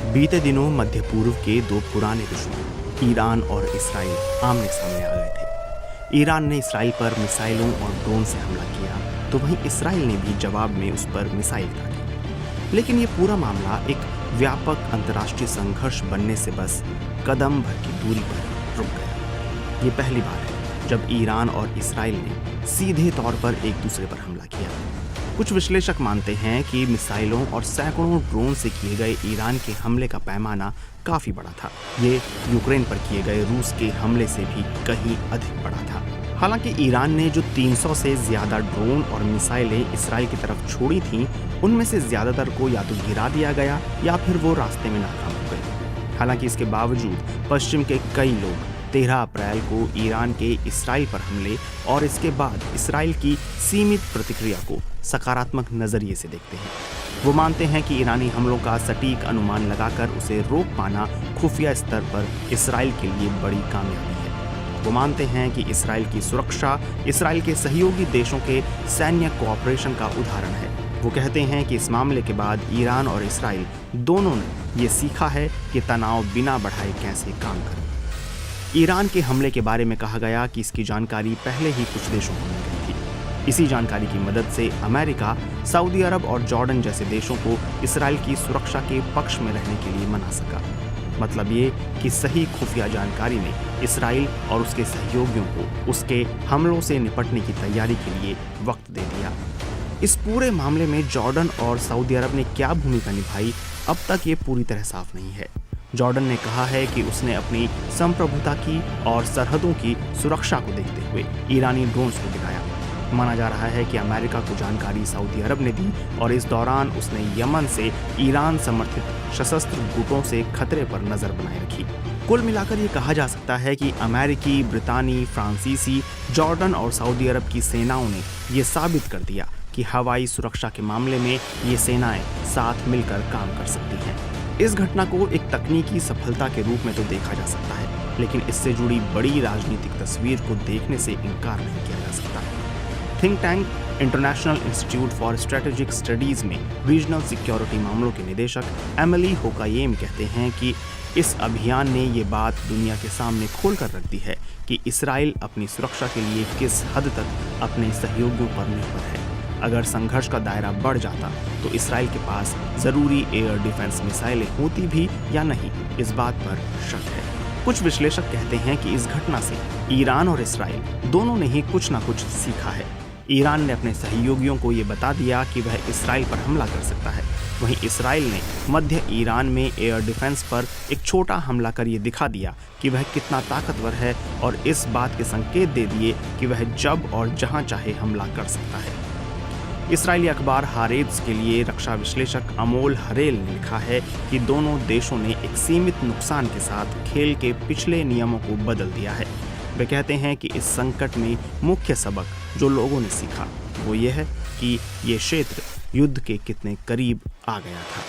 बीते दिनों मध्य पूर्व के दो पुराने दुश्मन ईरान और इसराइल आमने सामने आ गए थे। ईरान ने इसराइल पर मिसाइलों और ड्रोन से हमला किया, तो वहीं इसराइल ने भी जवाब में उस पर मिसाइल दागे। लेकिन ये पूरा मामला एक व्यापक अंतर्राष्ट्रीय संघर्ष बनने से बस कदम भर की दूरी पर रुक गया। ये पहली बार है जब ईरान और इसराइल ने सीधे तौर पर एक दूसरे पर हमला किया। कुछ विश्लेषक मानते हैं कि मिसाइलों और सैकड़ों ड्रोन से किए गए ईरान के हमले का पैमाना काफी बड़ा था। ये यूक्रेन पर किए गए रूस के हमले से भी कहीं अधिक बड़ा था। हालांकि ईरान ने जो 300 से ज्यादा ड्रोन और मिसाइलें इसराइल की तरफ छोड़ी थीं, उनमें से ज्यादातर को या तो गिरा दिया गया या फिर वो रास्ते में नाकाम हो गए। हालांकि इसके बावजूद पश्चिम के कई लोग 13 अप्रैल को ईरान के इसराइल पर हमले और इसके बाद इसराइल की सीमित प्रतिक्रिया को सकारात्मक नजरिए से देखते हैं। वो मानते हैं कि ईरानी हमलों का सटीक अनुमान लगाकर उसे रोक पाना खुफिया स्तर पर इसराइल के लिए बड़ी कामयाबी है। वो मानते हैं कि इसराइल की सुरक्षा इसराइल के सहयोगी देशों के सैन्य कोऑपरेशन का उदाहरण है। वो कहते हैं कि इस मामले के बाद ईरान और इसराइल दोनों ने ये सीखा है कि तनाव बिना बढ़ाए कैसे काम करें। ईरान के हमले के बारे में कहा गया कि इसकी जानकारी पहले ही कुछ देशों को मिल गई थी। इसी जानकारी की मदद से अमेरिका, सऊदी अरब और जॉर्डन जैसे देशों को इसराइल की सुरक्षा के पक्ष में रहने के लिए मना सका। मतलब ये कि सही खुफिया जानकारी ने इसराइल और उसके सहयोगियों को उसके हमलों से निपटने की तैयारी के लिए वक्त दे दिया। इस पूरे मामले में जॉर्डन और सऊदी अरब ने क्या भूमिका निभाई, अब तक ये पूरी तरह साफ नहीं है। जॉर्डन ने कहा है कि उसने अपनी संप्रभुता की और सरहदों की सुरक्षा को देखते हुए ईरानी ड्रोन्स को गिराया। माना जा रहा है कि अमेरिका को जानकारी सऊदी अरब ने दी और इस दौरान उसने यमन से ईरान समर्थित सशस्त्र गुटों से खतरे पर नजर बनाए रखी। कुल मिलाकर ये कहा जा सकता है कि अमेरिकी, ब्रितानी, फ्रांसीसी, जॉर्डन और सऊदी अरब की सेनाओं ने ये साबित कर दिया कि हवाई सुरक्षा के मामले में ये सेनाएं साथ मिलकर काम कर सकती हैं। इस घटना को एक तकनीकी सफलता के रूप में तो देखा जा सकता है, लेकिन इससे जुड़ी बड़ी राजनीतिक तस्वीर को देखने से इनकार नहीं किया जा सकता। Think tank international institute for strategic studies में रीजनल सिक्योरिटी मामलों के निदेशक एमिली होकायेम कहते हैं कि इस अभियान ने ये बात दुनिया के सामने खोलकर रख दी है कि इसराइल अपनी सुरक्षा के लिए किस हद तक अपने सहयोगियों पर निर्भर है। अगर संघर्ष का दायरा बढ़ जाता तो इसराइल के पास जरूरी एयर डिफेंस मिसाइलें होती भी या नहीं, इस बात पर शक है। कुछ विश्लेषक कहते हैं कि इस घटना से ईरान और इसराइल दोनों ने ही कुछ ना कुछ सीखा है। ईरान ने अपने सहयोगियों को ये बता दिया कि वह इसराइल पर हमला कर सकता है, वहीं इसराइल ने मध्य ईरान में एयर डिफेंस पर एक छोटा हमला कर ये दिखा दिया कि वह कितना ताकतवर है और इस बात के संकेत दे दिए कि वह जब और जहां चाहे हमला कर सकता है। इस्राएली अखबार हारेत्स के लिए रक्षा विश्लेषक अमोल हरेल ने लिखा है कि दोनों देशों ने एक सीमित नुकसान के साथ खेल के पिछले नियमों को बदल दिया है। वे कहते हैं कि इस संकट में मुख्य सबक जो लोगों ने सीखा वो ये है कि ये क्षेत्र युद्ध के कितने करीब आ गया था।